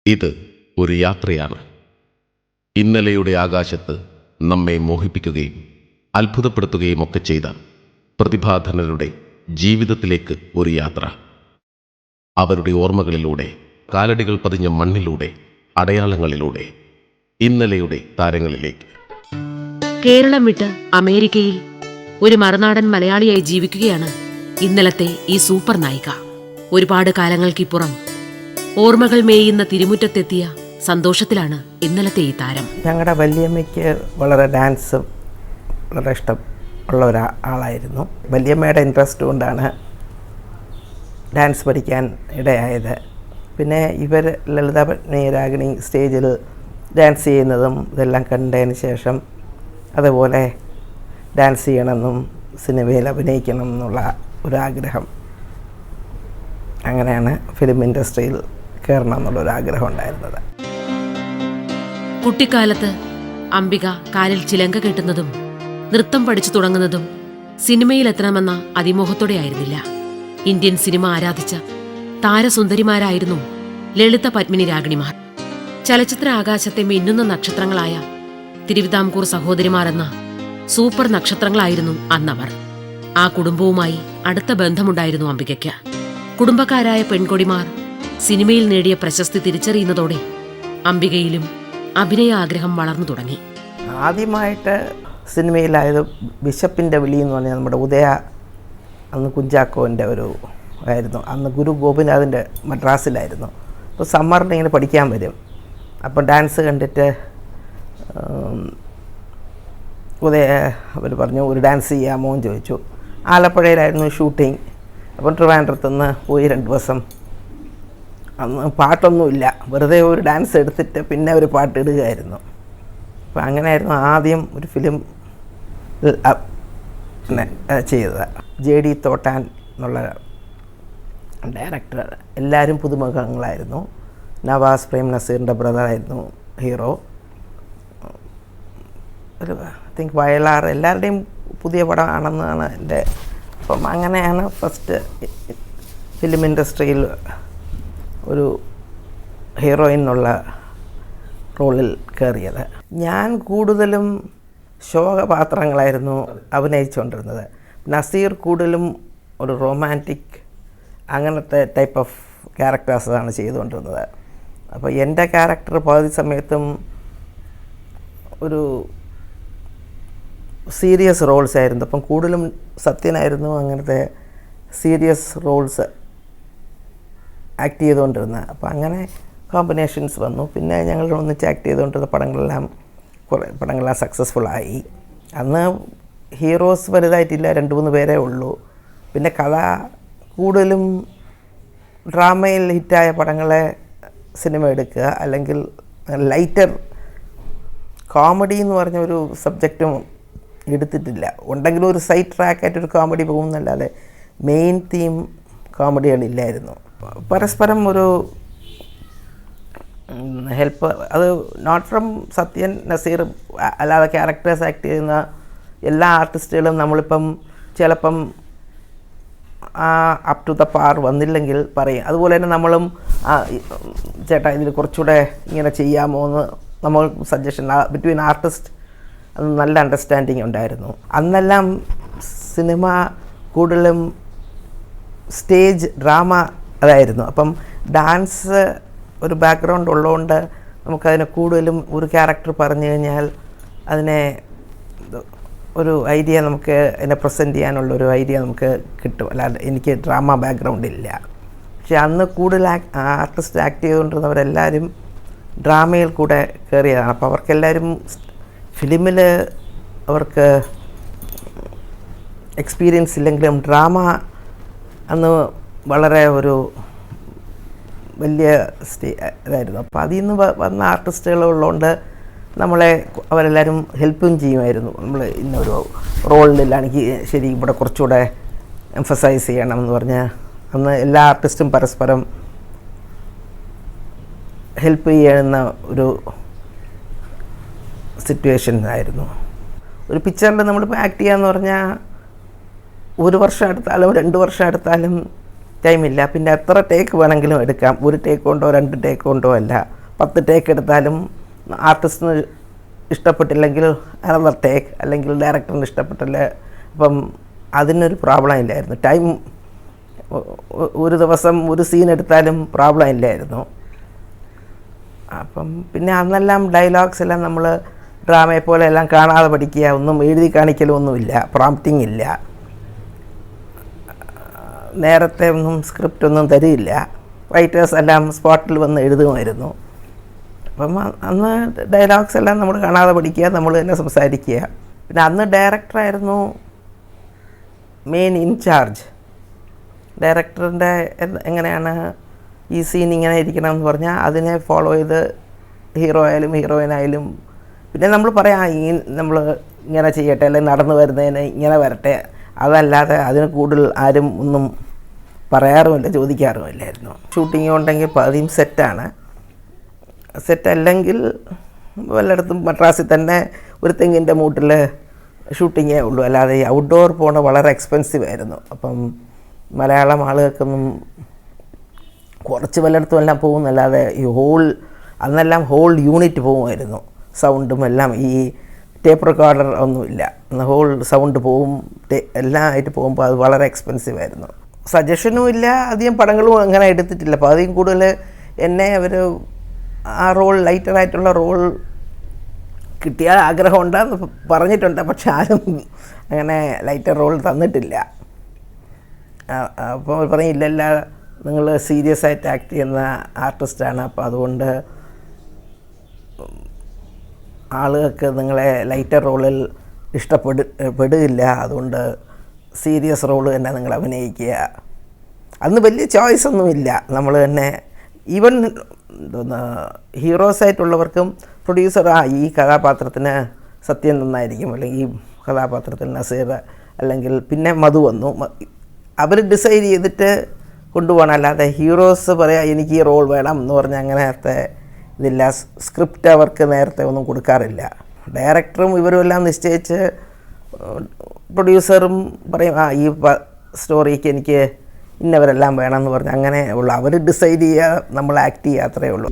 ഇത് ഒരു യാത്രയാണ്. ഇന്നലെയുടെ ആകാശത്ത് നമ്മെ മോഹിപ്പിക്കുകയും അത്ഭുതപ്പെടുത്തുകയും ഒക്കെ ചെയ്ത പ്രതിഭാധനരുടെ ജീവിതത്തിലേക്ക് ഒരു യാത്ര. അവരുടെ ഓർമ്മകളിലൂടെ, കാലടികൾ പതിഞ്ഞ മണ്ണിലൂടെ, അടയാളങ്ങളിലൂടെ, ഇന്നലെയുടെ താരങ്ങളിലേക്ക്. കേരളം വിട്ട് അമേരിക്കയിൽ ഒരു മറുനാടൻ മലയാളിയായി ജീവിക്കുകയാണ് ഇന്നലത്തെ ഈ സൂപ്പർ നായിക. ഒരുപാട് കാലങ്ങൾക്കിപ്പുറം ഓർമ്മകൾ മേയുന്ന തിരുമുറ്റത്തെത്തിയ സന്തോഷത്തിലാണ് ഇന്നലത്തെ ഈ താരം. ഞങ്ങളുടെ വല്യമ്മയ്ക്ക് വളരെ ഡാൻസ് വളരെ ഇഷ്ടം ഉള്ള ഒരാളായിരുന്നു. വല്യമ്മയുടെ ഇൻട്രസ്റ്റ് കൊണ്ടാണ് ഡാൻസ് പഠിക്കാൻ ഇടയായത്. പിന്നെ ഇവർ ലളിതപത്നി രാഗിണി സ്റ്റേജിൽ ഡാൻസ് ചെയ്യുന്നതും ഇതെല്ലാം കണ്ടതിന് ശേഷം അതുപോലെ ഡാൻസ് ചെയ്യണമെന്നും സിനിമയിൽ അഭിനയിക്കണം എന്നുള്ള ഒരാഗ്രഹം, അങ്ങനെയാണ് ഫിലിം ഇൻഡസ്ട്രിയിൽ കയറണം എന്നുള്ളൊരാഗ്രഹം ഉണ്ടായിരുന്നത്. കുട്ടിക്കാലത്ത് അംബിക കാലിൽ ചിലങ്ക കെട്ടുന്നതും നൃത്തം പഠിച്ചു തുടങ്ങുന്നതും സിനിമയിലെത്തണമെന്ന അതിമോഹത്തോടെയായിരുന്നില്ല. ഇന്ത്യൻ സിനിമ ആരാധിച്ച താരസുന്ദരിമാരായിരുന്നു ലളിത പത്മിനി രാഗിണിമാർ. ചലച്ചിത്ര ആകാശത്തെ മിന്നുന്ന നക്ഷത്രങ്ങളായ തിരുവിതാംകൂർ സഹോദരിമാർ എന്ന സൂപ്പർ നക്ഷത്രങ്ങളായിരുന്നു അന്നവർ. ആ കുടുംബവുമായി അടുത്ത ബന്ധമുണ്ടായിരുന്നു അംബികയ്ക്ക്. കുടുംബക്കാരായ പെൺകൊടിമാർ സിനിമയിൽ നേടിയ പ്രശസ്തി തിരിച്ചറിയുന്നതോടെ അംബികയിലും അഭിനയ ആഗ്രഹം വളർന്നു തുടങ്ങി. ആദ്യമായിട്ട് സിനിമയിലായത് ബിഷപ്പിൻ്റെ വിളി എന്ന് പറഞ്ഞാൽ നമ്മുടെ ഉദയ, അന്ന് കുഞ്ചാക്കോൻ്റെ ഒരു ആയിരുന്നു. അന്ന് ഗുരു ഗോപിനാഥിൻ്റെ മദ്രാസിലായിരുന്നു. അപ്പോൾ സമ്മറിന് ഇങ്ങനെ പഠിക്കാൻ വരും. അപ്പോൾ ഡാൻസ് കണ്ടിട്ട് ഉദയ അവർ പറഞ്ഞു ഒരു ഡാൻസ് ചെയ്യാമോ എന്ന് ചോദിച്ചു. ആലപ്പുഴയിലായിരുന്നു ഷൂട്ടിങ്. അപ്പം ട്രിവാൻഡ്രത്തുനിന്ന് പോയി 2 ദിവസം. അന്ന് പാട്ടൊന്നുമില്ല, വെറുതെ ഒരു ഡാൻസ് എടുത്തിട്ട് പിന്നെ ഒരു പാട്ട് ഇടുകയായിരുന്നു. അപ്പം അങ്ങനെയായിരുന്നു ആദ്യം ഒരു ഫിലിം ചെയ്തത്. JD തോട്ടാൻ എന്നുള്ള ഡയറക്ടർ. എല്ലാവരും പുതുമുഖങ്ങളായിരുന്നു. നവാസ് പ്രേം നസീറിൻ്റെ ബ്രദറായിരുന്നു ഹീറോ. ഒരു ഐ തിങ്ക് വയലാർ എല്ലാവരുടെയും പുതിയ പടമാണെന്നാണ് എൻ്റെ. അപ്പം അങ്ങനെയാണ് ഫസ്റ്റ് ഫിലിം ഇൻഡസ്ട്രിയിൽ ഒരു ഹീറോയിൻ എന്നുള്ള റോളിൽ കയറിയത്. ഞാൻ കൂടുതലും ശോകപാത്രങ്ങളായിരുന്നു അഭിനയിച്ചുകൊണ്ടിരുന്നത്. നസീർ കൂടുതലും ഒരു റൊമാൻറ്റിക് അങ്ങനത്തെ ടൈപ്പ് ഓഫ് ക്യാരക്ടേഴ്സാണ് ചെയ്തുകൊണ്ടിരുന്നത്. അപ്പോൾ എൻ്റെ ക്യാരക്ടർ പകുതി സമയത്തും ഒരു സീരിയസ് റോൾസ് ആയിരുന്നു. അപ്പം കൂടുതലും സത്യനായിരുന്നു അങ്ങനത്തെ സീരിയസ് റോൾസ് ആക്ട് ചെയ്തുകൊണ്ടിരുന്നത്. അപ്പോൾ അങ്ങനെ കോമ്പിനേഷൻസ് വന്നു. പിന്നെ ഞങ്ങൾ ഒന്നിച്ച് ആക്ട് ചെയ്തുകൊണ്ടിരുന്ന കുറേ പടങ്ങളെല്ലാം സക്സസ്ഫുള്ളായി. അന്ന് ഹീറോസ് വലുതായിട്ടില്ല, 2-3 പേരേ ഉള്ളൂ. പിന്നെ കഥ കൂടുതലും ഡ്രാമയിൽ ഹിറ്റായ പടങ്ങളെ സിനിമ എടുക്കുക, അല്ലെങ്കിൽ ലൈറ്റർ കോമഡി എന്ന് പറഞ്ഞ ഒരു സബ്ജക്റ്റും എടുത്തിട്ടില്ല. ഉണ്ടെങ്കിലും ഒരു സൈഡ് ട്രാക്കായിട്ടൊരു കോമഡി പോകുന്നല്ലാതെ മെയിൻ തീം കോമഡികളില്ലായിരുന്നു. പരസ്പരം ഒരു ഹെൽപ്പ്, അത് നോട്ട് ഫ്രം സത്യൻ, നസീർ അല്ലാതെ ക്യാരക്ടേഴ്സ് ആക്ട് ചെയ്യുന്ന എല്ലാ ആർട്ടിസ്റ്റുകളും നമ്മളിപ്പം ചിലപ്പം അപ് ടു ദ പാർ വന്നില്ലെങ്കിൽ പറയും. അതുപോലെ തന്നെ നമ്മളും ചേട്ടാ ഇതിൽ കുറച്ചുകൂടെ ഇങ്ങനെ ചെയ്യാമോ എന്ന് നമ്മൾ സജഷൻ ബിറ്റ്വീൻ ആർട്ടിസ്റ്റ് അത് നല്ല അണ്ടർസ്റ്റാൻഡിങ് ഉണ്ടായിരുന്നു. അന്നെല്ലാം സിനിമ കൂടുതലും സ്റ്റേജ് ഡ്രാമ അതായിരുന്നു. അപ്പം ഡാൻസ് ഒരു ബാക്ക്ഗ്രൗണ്ട് ഉള്ളതുകൊണ്ട് നമുക്കതിനെ കൂടുതലും ഒരു ക്യാരക്ടർ പറഞ്ഞു കഴിഞ്ഞാൽ അതിനെ ഒരു ഐഡിയ നമുക്ക് അതിനെ പ്രസൻറ്റ് ചെയ്യാനുള്ളൊരു ഐഡിയ നമുക്ക് കിട്ടും. അല്ലാതെ എനിക്ക് ഡ്രാമ ബാക്ക്ഗ്രൗണ്ട് ഇല്ല. പക്ഷെ അന്ന് കൂടുതൽ ആർട്ടിസ്റ്റ് ആക്ട് ചെയ്തുകൊണ്ടിരുന്നവരെല്ലാവരും ഡ്രാമയിൽ കൂടെ കയറിയതാണ്. അപ്പോൾ അവർക്കെല്ലാവരും ഫിലിമിൽ അവർക്ക് എക്സ്പീരിയൻസ് ഇല്ലെങ്കിലും ഡ്രാമ അന്ന് വളരെ ഒരു വലിയ ഇതായിരുന്നു. അപ്പോൾ അതിൽ നിന്ന് വന്ന ആർട്ടിസ്റ്റുകളുള്ളതുകൊണ്ട് നമ്മളെ അവരെല്ലാവരും ഹെൽപ്പും ചെയ്യുമായിരുന്നു. നമ്മൾ ഇന്നൊരു റോളിലാണെങ്കിൽ ശരി ഇവിടെ കുറച്ചുകൂടെ എംഫസൈസ് ചെയ്യണം എന്ന് പറഞ്ഞ് അന്ന് എല്ലാ ആർട്ടിസ്റ്റും പരസ്പരം ഹെൽപ്പ് ചെയ്യുന്ന ഒരു സിറ്റുവേഷൻ ആയിരുന്നു. ഒരു പിക്ചറിൽ നമ്മളിപ്പോൾ ആക്ട് ചെയ്യാന്ന് പറഞ്ഞാൽ 1 വർഷം എടുത്താലും 2 വർഷം എടുത്താലും ടൈമില്ല. പിന്നെ എത്ര ടേക്ക് വേണമെങ്കിലും എടുക്കാം. ഒരു ടേക്ക് കൊണ്ടോ 2 ടേക്ക് കൊണ്ടോ അല്ല, 10 ടേക്ക് എടുത്താലും ആർട്ടിസ്റ്റിന് ഇഷ്ടപ്പെട്ടില്ലെങ്കിൽ അനദർ ടേക്ക്, അല്ലെങ്കിൽ ഡയറക്ടറിന് ഇഷ്ടപ്പെട്ടില്ല. അപ്പം അതിനൊരു പ്രോബ്ലം ഇല്ലായിരുന്നു. ടൈം ഒരു ദിവസം ഒരു സീൻ എടുത്താലും പ്രോബ്ലം ഇല്ലായിരുന്നു. അപ്പം പിന്നെ അന്നെല്ലാം ഡയലോഗ്സ് എല്ലാം നമ്മൾ ഡ്രാമയെ പോലെ എല്ലാം കാണാതെ പഠിക്കുക, ഒന്നും എഴുതി കാണിക്കലൊന്നുമില്ല, പ്രോംപ്റ്റിംഗ് ഇല്ല, നേരത്തെ ഒന്നും സ്ക്രിപ്റ്റ് ഒന്നും തരില്ല. റൈറ്റേഴ്സ് എല്ലാം സ്പോട്ടിൽ വന്ന് എഴുതുമായിരുന്നു. അപ്പം അന്ന് ഡയലോഗ്സ് എല്ലാം നമ്മൾ കാണാതെ പഠിക്കുക, നമ്മൾ തന്നെ സംസാരിക്കുക. പിന്നെ അന്ന് ഡയറക്ടറായിരുന്നു മെയിൻ ഇൻചാർജ്. ഡയറക്ടറിൻ്റെ എങ്ങനെയാണ് ഈ സീൻ ഇങ്ങനെ ഇരിക്കണം എന്ന് പറഞ്ഞാൽ അതിനെ ഫോളോ ചെയ്ത് ഹീറോ ആയാലും ഹീറോയിനായാലും പിന്നെ നമ്മൾ പറയാം ഈ നമ്മൾ ഇങ്ങനെ ചെയ്യട്ടെ, അല്ലെങ്കിൽ നടന്നു വരുന്നതിന് ഇങ്ങനെ വരട്ടെ, അതല്ലാതെ അതിന് കൂടുതൽ ആരും ഒന്നും പറയാറുമില്ല, ചോദിക്കാറുമില്ലായിരുന്നു. ഷൂട്ടിങ് ഉണ്ടെങ്കിൽ പതിയും സെറ്റാണ്. സെറ്റല്ലെങ്കിൽ വല്ലയിടത്തും മദ്രാസിൽ തന്നെ ഒരു തെങ്ങിൻ്റെ മൂട്ടിൽ ഷൂട്ടിങ്ങേ ഉള്ളൂ. അല്ലാതെ ഈ ഔട്ട്ഡോർ പോണ വളരെ എക്സ്പെൻസീവ് ആയിരുന്നു. അപ്പം മലയാളം ആളുകൾക്കൊന്നും കുറച്ച് വല്ലയിടത്തും എല്ലാം പോകുന്നല്ലാതെ ഈ അന്നെല്ലാം ഹോൾ യൂണിറ്റ് പോകുമായിരുന്നു. സൗണ്ടും എല്ലാം ഈ ടേപ്പ് റെക്കോർഡർ ഒന്നുമില്ല, ഹോൾ സൗണ്ട് പോവും, എല്ലാം ആയിട്ട് പോകുമ്പോൾ അത് വളരെ എക്സ്പെൻസീവ് ആയിരുന്നു. സജഷനും ഇല്ല, അധികം പടങ്ങളും അങ്ങനെ എടുത്തിട്ടില്ല. അപ്പോൾ അധികം കൂടുതൽ എന്നെ അവർ ആ റോൾ ലൈറ്ററായിട്ടുള്ള റോൾ കിട്ടിയാൽ ആഗ്രഹമുണ്ടെന്ന് പറഞ്ഞിട്ടുണ്ട്. പക്ഷെ ആരും അങ്ങനെ ലൈറ്റർ റോൾ തന്നിട്ടില്ല. അപ്പോൾ പറഞ്ഞില്ലല്ല, നിങ്ങൾ സീരിയസ് ആയിട്ട് ആക്ട് ചെയ്യുന്ന ആർട്ടിസ്റ്റാണ്, അപ്പോൾ അതുകൊണ്ട് ആളുകൾക്ക് നിങ്ങളെ ലൈറ്റർ റോളിൽ പെടുകയില്ല, അതുകൊണ്ട് സീരിയസ് റോള് തന്നെ നിങ്ങൾ അഭിനയിക്കുക. അന്ന് വലിയ ചോയ്സ് ഒന്നുമില്ല. നമ്മൾ തന്നെ ഈവൻ ഹീറോസായിട്ടുള്ളവർക്കും പ്രൊഡ്യൂസർ ഈ കഥാപാത്രത്തിന് സത്യം നന്നായിരിക്കും, അല്ലെങ്കിൽ ഈ കഥാപാത്രത്തിന് നസീർ, അല്ലെങ്കിൽ പിന്നെ മധു വന്നു, അവർ ഡിസൈഡ് ചെയ്തിട്ട് കൊണ്ടുപോകണം. അല്ലാതെ ഹീറോസ് പറയാം എനിക്ക് ഈ റോൾ വേണം എന്ന് പറഞ്ഞാൽ അങ്ങനത്തെ ഇതില്ല. സ്ക്രിപ്റ്റ് അവർക്ക് നേരത്തെ ഒന്നും കൊടുക്കാറില്ല. ഡയറക്ടറും ഇവരും എല്ലാം നിശ്ചയിച്ച് പ്രൊഡ്യൂസറും പറയും ഈ സ്റ്റോറിക്ക് എനിക്ക് ഇന്നവരെല്ലാം വേണമെന്ന് പറഞ്ഞ് അങ്ങനെ ഉള്ളു. അവർ ഡിസൈഡ് ചെയ്യുക, നമ്മൾ ആക്ട് ചെയ്യുക, അത്രയേ ഉള്ളൂ.